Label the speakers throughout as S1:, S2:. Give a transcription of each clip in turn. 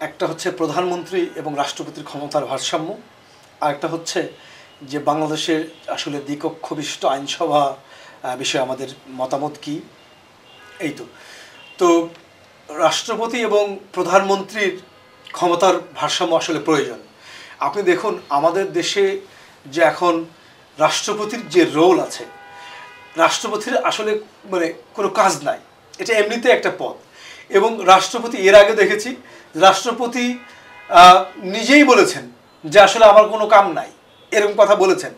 S1: একটা হচ্ছে প্রধানমন্ত্রী এবং রাষ্ট্রপতির ক্ষমতার ভারসাম্য, আর একটা হচ্ছে যে বাংলাদেশের আসলে দ্বিকক্ষ বিশিষ্ট আইনসভা বিষয়ে আমাদের মতামত কি। এই তো রাষ্ট্রপতি এবং প্রধানমন্ত্রীর ক্ষমতার ভারসাম্য আসলে প্রয়োজন। আপনি দেখুন আমাদের দেশে যে এখন রাষ্ট্রপতির যে রোল আছে, রাষ্ট্রপতির আসলে মানে কোনো কাজ নাই, এটা এমনিতে একটা পদ। এবং রাষ্ট্রপতি এর আগে দেখেছি রাষ্ট্রপতি নিজেই বলেছেন যে আসলে আমার কোনো কাম নাই, এরকম কথা বলেছেন।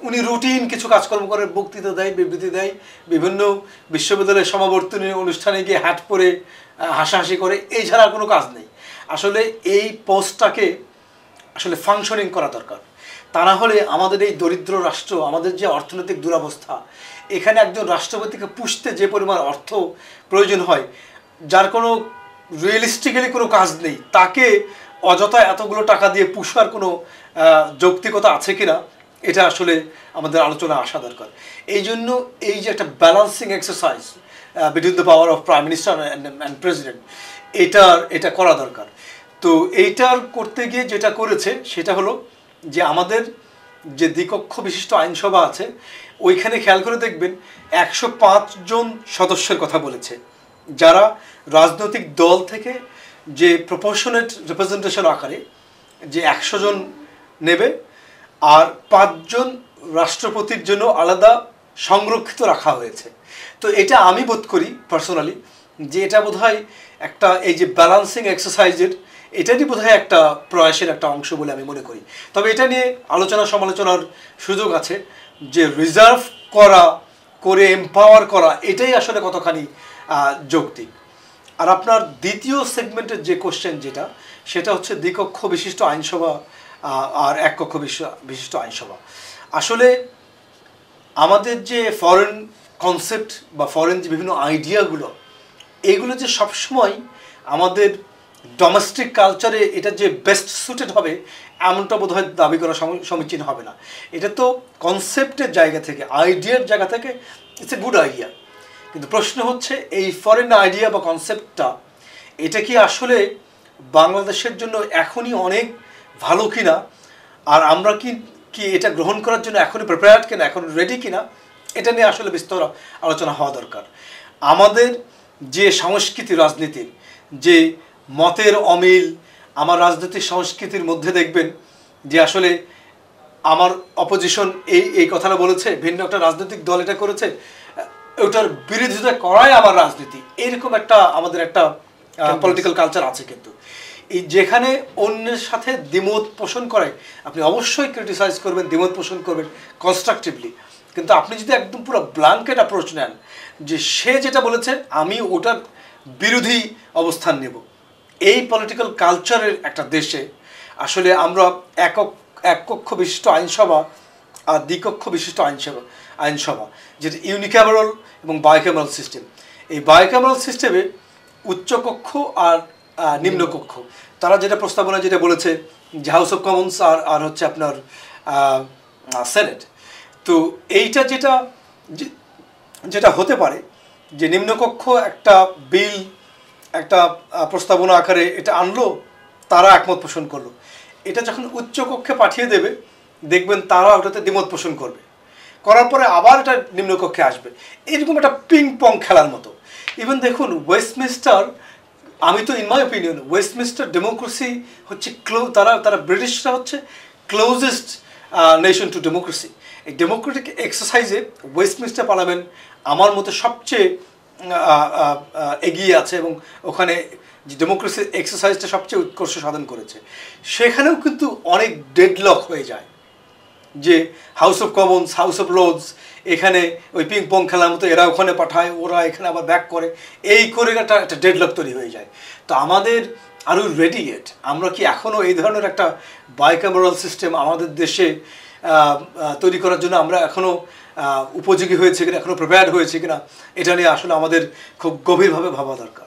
S1: উনি রুটিন কিছু কাজকর্ম করে, বক্তৃতা দেয়, বিবৃতি দেয়, বিভিন্ন বিশ্ববিদ্যালয়ের সমাবর্তনী অনুষ্ঠানে গিয়ে হ্যাট পরে হাসাহাসি করে, এই ছাড়া কোনো কাজ নেই। আসলে এই পোস্টটাকে আসলে ফাংশনিং করা দরকার। তা না হলে আমাদের এই দরিদ্র রাষ্ট্র, আমাদের যে অর্থনৈতিক দুরবস্থা, এখানে একজন রাষ্ট্রপতিকে পুষতে যে পরিমাণ অর্থ প্রয়োজন হয়, যার কোনো রিয়েলিস্টিক্যালি কোনো কাজ নেই, তাকে অযথা এতগুলো টাকা দিয়ে পুষার কোনো যৌক্তিকতা আছে কিনা, এটা আসলে আমাদের আলোচনা আসা দরকার। এই জন্য এই যে একটা balancing exercise between the power of prime minister and president, এটা করা দরকার। তো এইটার করতে গিয়ে যেটা করেছে সেটা হলো যে আমাদের যে দ্বিকক্ষ বিশিষ্ট আইনসভা আছে, ওইখানে খেয়াল করে দেখবেন 105 জন সদস্যের কথা বলেছে, যারা রাজনৈতিক দল থেকে যে প্রপোর্শনেট রিপ্রেজেন্টেশন আকারে যে 100 জন নেবে, আর 5 জন রাষ্ট্রপতির জন্য আলাদা সংরক্ষিত রাখা হয়েছে। তো এটা আমি বোধ করি পার্সোনালি যে এটা বোধহয় একটা এই যে ব্যালেন্সিং এক্সারসাইজের, এটারই বোধহয় একটা প্রয়াসের একটা অংশ বলে আমি মনে করি। তবে এটা নিয়ে আলোচনা সমালোচনার সুযোগ আছে যে রিজার্ভ করে এম্পাওয়ার করা, এটাই আসলে কতখানি যৌক্তিক। আর আপনার দ্বিতীয় সেগমেন্টের যে কোশ্চেন সেটা হচ্ছে দ্বিকক্ষ বিশিষ্ট আইনসভা আর এক কক্ষ বিশিষ্ট আইনসভা। আসলে আমাদের যে ফরেন কনসেপ্ট বা ফরেন যে বিভিন্ন আইডিয়াগুলো, এইগুলো যে সবসময় আমাদের ডোমেস্টিক কালচারে এটা যে বেস্ট সুটেড হবে, এমনটা বোধহয় দাবি করা সমীচীন হবে না। এটা তো কনসেপ্টের জায়গা থেকে, আইডিয়ার জায়গা থেকে ইটস এ গুড আইডিয়া। কিন্তু প্রশ্ন হচ্ছে এই ফরেন আইডিয়া বা কনসেপ্টটা এটা কি আসলে বাংলাদেশের জন্য এখনই অনেক ভালো কিনা, আর আমরা কি এটা গ্রহণ করার জন্য এখনই প্রিপেয়ার্ড কিনা, এখন রেডি কিনা, এটা নিয়ে আসলে বিস্তর আলোচনা হওয়া দরকার। আমাদের যে সংস্কৃতি, রাজনীতির যে মতের অমিল, আমার রাজনৈতিক সংস্কৃতির মধ্যে দেখবেন যে আসলে আমার অপোজিশন এই কথাটা বলেছে, ভিন্ন একটা রাজনৈতিক দল এটা করেছে, ওটার বিরোধিতা করাই আমার রাজনীতি, এরকম একটা আমাদের একটা পলিটিক্যাল কালচার আছে। কিন্তু এই যেখানে অন্যের সাথে দ্বিমত পোষণ করে, আপনি অবশ্যই ক্রিটিসাইজ করবেন, দ্বিমত পোষণ করবেন কনস্ট্রাকটিভলি। কিন্তু আপনি যদি একদম পুরো ব্ল্যাঙ্কেট অ্যাপ্রোচ নেন যে সে যেটা বলেছে আমি ওটার বিরোধী অবস্থান নেব, এই পলিটিক্যাল কালচারের একটা দেশে আসলে আমরা এক কক্ষ বিশিষ্ট আইনসভা আর দ্বিকক্ষ বিশিষ্ট আইনসভা যেটা ইউনিক্যামেরাল এবং বাইক্যামেরাল সিস্টেম, এই বাইক্যামেরাল সিস্টেমে উচ্চকক্ষ আর নিম্নকক্ষ, তারা যেটা প্রস্তাবনা যেটা বলেছে যে হাউস অফ কমন্স আর হচ্ছে আপনার সেনেট। তো এইটা যেটা হতে পারে যে নিম্নকক্ষ একটা বিল, একটা প্রস্তাবনা আকারে এটা আনলো, তারা একমত পোষণ করলো, এটা যখন উচ্চকক্ষে পাঠিয়ে দেবে দেখবেন তারা ওটাতে দ্বিমত পোষণ করার পরে আবার এটা নিম্নকক্ষে আসবে, এরকম একটা পিং পং খেলার মতো। ইভেন দেখুন ওয়েস্টমিনিস্টার, আমি তো in my opinion Westminster democracy হচ্ছে তারা ব্রিটিশরা হচ্ছে ক্লোজেস্ট নেশন টু ডেমোক্রেসি। এই ডেমোক্রেটিক এক্সারসাইজে ওয়েস্টমিনিস্টার পার্লামেন্ট আমার মতে সবচেয়ে এগিয়ে আছে এবং ওখানে যে ডেমোক্রেসি এক্সারসাইজটা সবচেয়ে উৎকর্ষ সাধন করেছে। সেখানেও কিন্তু অনেক ডেডলক হয়ে যায় যে House of Commons, House of Lords, এখানে ওই পিং পং খেলার মতো এরা ওখানে পাঠায়, ওরা এখানে আবার ব্যাক করে, এই করে একটা ডেডলক তৈরি হয়ে যায়। তো আমাদের আরও রেডি ইয়েট, আমরা কি এখনও এই ধরনের একটা বাইক্যামেরাল সিস্টেম আমাদের দেশে তৈরি করার জন্য আমরা এখনও উপযোগী হয়েছে কিনা, এখনও প্রিপেয়ার্ড হয়েছে কিনা, এটা নিয়ে আসলে আমাদের খুব গভীরভাবে ভাবা দরকার।